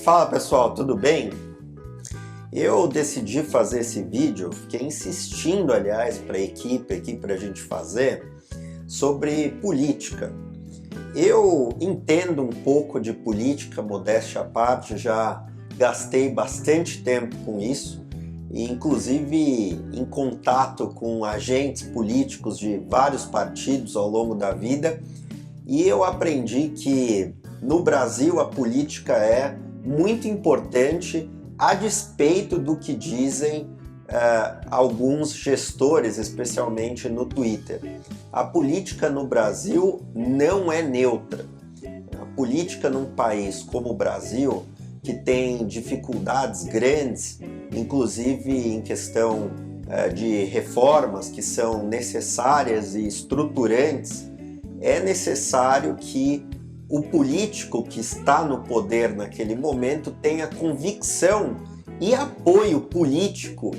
Fala pessoal, tudo bem? Eu decidi fazer esse vídeo, fiquei insistindo aliás para a equipe aqui para a gente fazer, sobre política. Eu entendo um pouco de política, modéstia à parte, já gastei bastante tempo com isso, e inclusive em contato com agentes políticos de vários partidos ao longo da vida, e eu aprendi que no Brasil a política é muito importante a despeito do que dizem alguns gestores, especialmente no Twitter. A política no Brasil não é neutra. A política num país como o Brasil, que tem dificuldades grandes, inclusive em questão de reformas que são necessárias e estruturantes, é necessário que o político que está no poder naquele momento tenha convicção e apoio político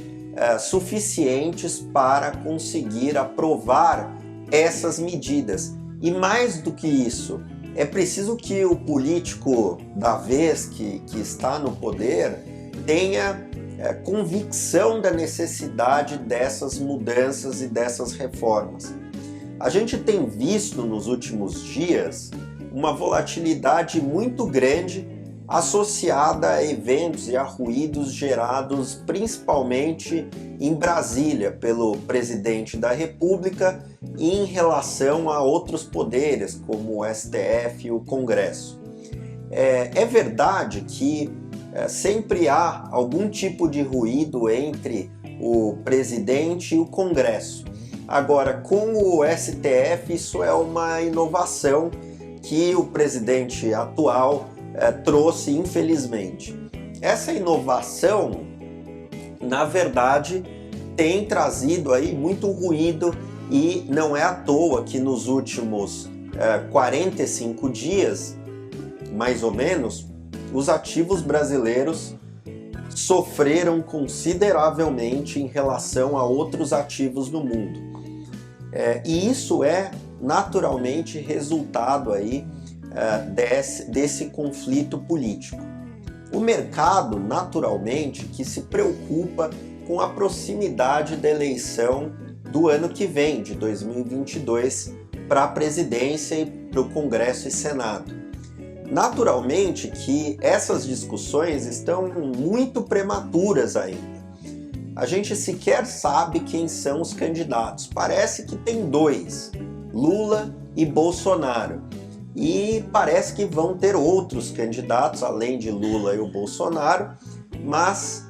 suficientes para conseguir aprovar essas medidas. E mais do que isso, é preciso que o político da vez que está no poder tenha convicção da necessidade dessas mudanças e dessas reformas. A gente tem visto nos últimos dias uma volatilidade muito grande associada a eventos e a ruídos gerados principalmente em Brasília pelo presidente da República e em relação a outros poderes como o STF e o Congresso. É verdade que sempre há algum tipo de ruído entre o presidente e o Congresso. Agora, com o STF, isso é uma inovação que o presidente atual trouxe, infelizmente. Essa inovação, na verdade, tem trazido aí muito ruído e não é à toa que nos últimos 45 dias, mais ou menos, os ativos brasileiros sofreram consideravelmente em relação a outros ativos no mundo. E isso é naturalmente resultado aí desse conflito político. O mercado, naturalmente, que se preocupa com a proximidade da eleição do ano que vem, de 2022, para a presidência e para o Congresso e Senado. Naturalmente que essas discussões estão muito prematuras ainda. A gente sequer sabe quem são os candidatos. Parece que tem dois, Lula e Bolsonaro. E parece que vão ter outros candidatos, além de Lula e o Bolsonaro, mas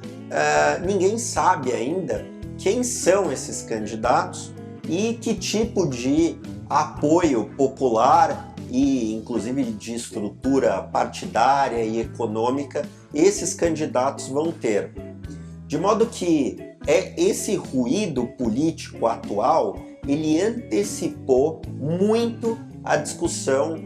ninguém sabe ainda quem são esses candidatos e que tipo de apoio popular e inclusive de estrutura partidária e econômica esses candidatos vão ter. De modo que esse ruído político atual, ele antecipou muito a discussão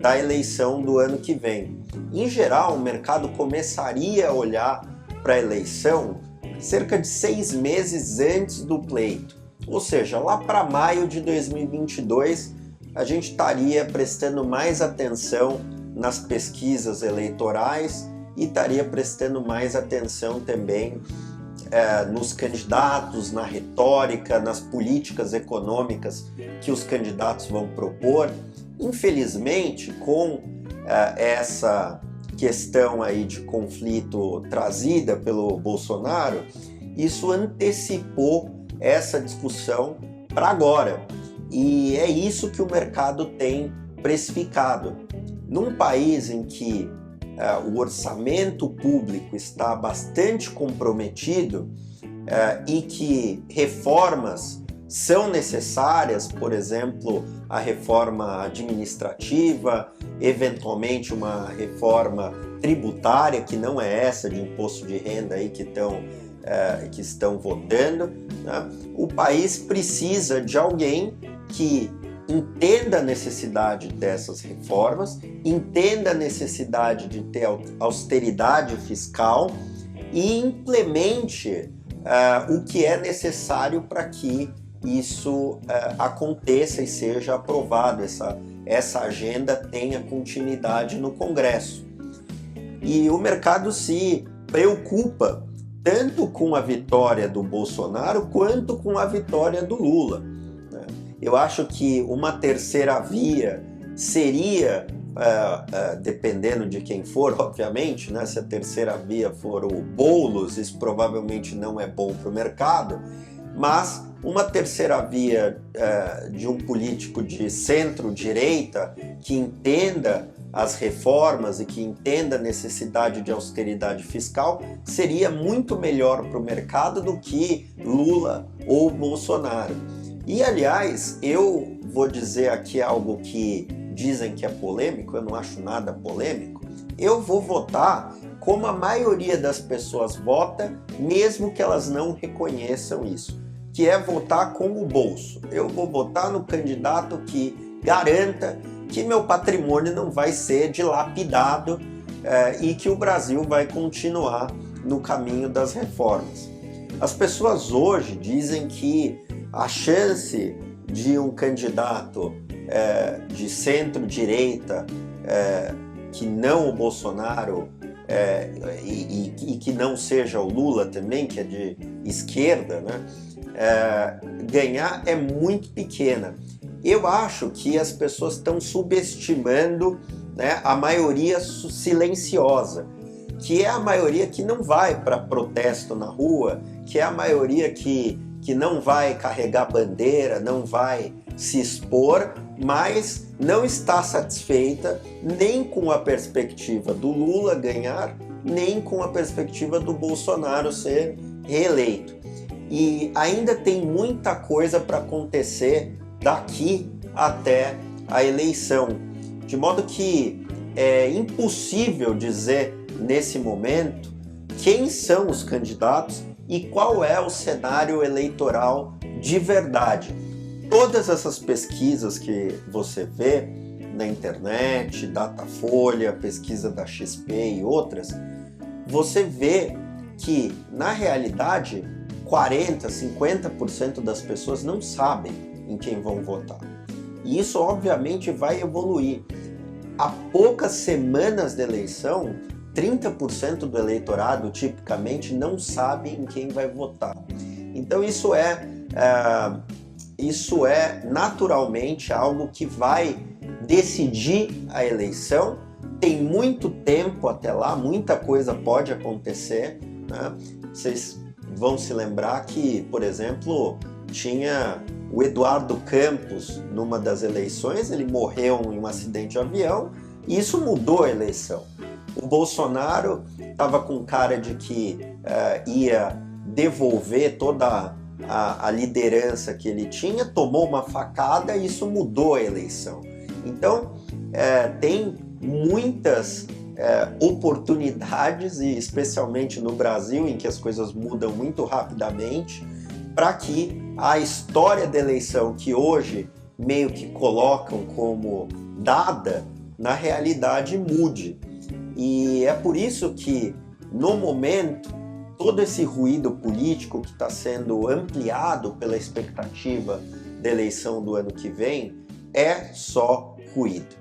da eleição do ano que vem. Em geral, o mercado começaria a olhar para a eleição cerca de 6 meses antes do pleito. Ou seja, lá para maio de 2022, a gente estaria prestando mais atenção nas pesquisas eleitorais e estaria prestando mais atenção também nos candidatos, na retórica, nas políticas econômicas que os candidatos vão propor. Infelizmente, com essa questão aí de conflito trazida pelo Bolsonaro, isso antecipou essa discussão para agora. E é isso que o mercado tem precificado. Num país em que o orçamento público está bastante comprometido e que reformas são necessárias, por exemplo, a reforma administrativa, eventualmente uma reforma tributária, que não é essa de imposto de renda aí que estão votando, né? O país precisa de alguém que entenda a necessidade dessas reformas, entenda a necessidade de ter austeridade fiscal e implemente o que é necessário para que isso aconteça e seja aprovado, essa agenda tenha continuidade no Congresso. E o mercado se preocupa tanto com a vitória do Bolsonaro quanto com a vitória do Lula. Eu acho que uma terceira via seria, dependendo de quem for, obviamente, né? Se a terceira via for o Boulos, isso provavelmente não é bom para o mercado, mas uma terceira via de um político de centro-direita que entenda as reformas e que entenda a necessidade de austeridade fiscal seria muito melhor para o mercado do que Lula ou Bolsonaro. E, aliás, eu vou dizer aqui algo que dizem que é polêmico, eu não acho nada polêmico. Eu vou votar como a maioria das pessoas vota, mesmo que elas não reconheçam isso, que é votar com o bolso. Eu vou votar no candidato que garanta que meu patrimônio não vai ser dilapidado e que o Brasil vai continuar no caminho das reformas. As pessoas hoje dizem que a chance de um candidato de centro-direita, que não o Bolsonaro, e que não seja o Lula também, que é de esquerda, né, ganhar é muito pequena. Eu acho que as pessoas estão subestimando, né, a maioria silenciosa, que é a maioria que não vai para protesto na rua, que é a maioria que não vai carregar bandeira, não vai se expor, mas não está satisfeita nem com a perspectiva do Lula ganhar, nem com a perspectiva do Bolsonaro ser reeleito. E ainda tem muita coisa para acontecer daqui até a eleição, de modo que é impossível dizer nesse momento quem são os candidatos e qual é o cenário eleitoral de verdade. Todas essas pesquisas que você vê na internet, Datafolha, pesquisa da XP e outras, você vê que, na realidade, 40%, 50% das pessoas não sabem em quem vão votar. E isso, obviamente, vai evoluir. Há poucas semanas de eleição, 30% do eleitorado, tipicamente, não sabe em quem vai votar. Então, isso é naturalmente algo que vai decidir a eleição. Tem muito tempo até lá, muita coisa pode acontecer, né? Vocês vão se lembrar que, por exemplo, tinha o Eduardo Campos numa das eleições, ele morreu em um acidente de avião e isso mudou a eleição. O Bolsonaro estava com cara de que ia devolver toda a liderança que ele tinha, tomou uma facada e isso mudou a eleição. Então, tem muitas oportunidades, e especialmente no Brasil, em que as coisas mudam muito rapidamente, para que a história da eleição, que hoje meio que colocam como dada, na realidade mude. E é por isso que, no momento, todo esse ruído político que está sendo ampliado pela expectativa da eleição do ano que vem é só ruído.